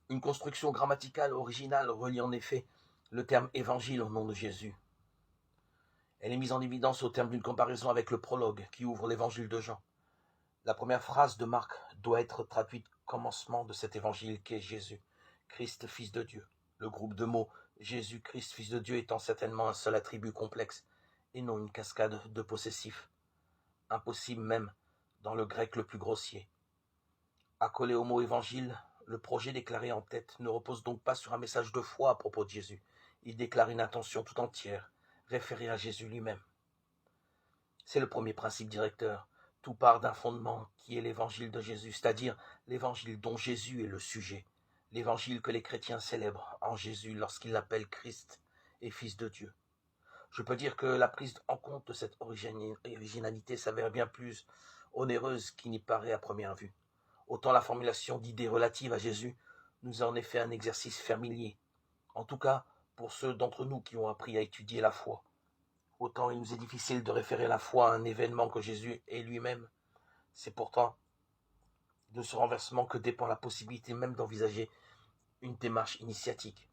Une construction grammaticale originale relie en effet le terme évangile au nom de Jésus. Elle est mise en évidence au terme d'une comparaison avec le prologue qui ouvre l'évangile de Jean. La première phrase de Marc doit être traduite commencement de cet évangile qu'est Jésus, Christ, Fils de Dieu. Le groupe de mots Jésus, Christ, Fils de Dieu étant certainement un seul attribut complexe et non une cascade de possessifs. Impossible même dans le grec le plus grossier. Accolé au mot évangile, le projet déclaré en tête ne repose donc pas sur un message de foi à propos de Jésus. Il déclare une intention tout entière, référée à Jésus lui-même. C'est le premier principe directeur. Tout part d'un fondement qui est l'évangile de Jésus, c'est-à-dire l'évangile dont Jésus est le sujet, l'évangile que les chrétiens célèbrent en Jésus lorsqu'ils l'appellent Christ et Fils de Dieu. Je peux dire que la prise en compte de cette originalité s'avère bien plus onéreuse qu'il n'y paraît à première vue. Autant la formulation d'idées relatives à Jésus nous a en effet un exercice familier, en tout cas pour ceux d'entre nous qui ont appris à étudier la foi. Autant il nous est difficile de référer la foi à un événement que Jésus est lui-même. C'est pourtant de ce renversement que dépend la possibilité même d'envisager une démarche initiatique.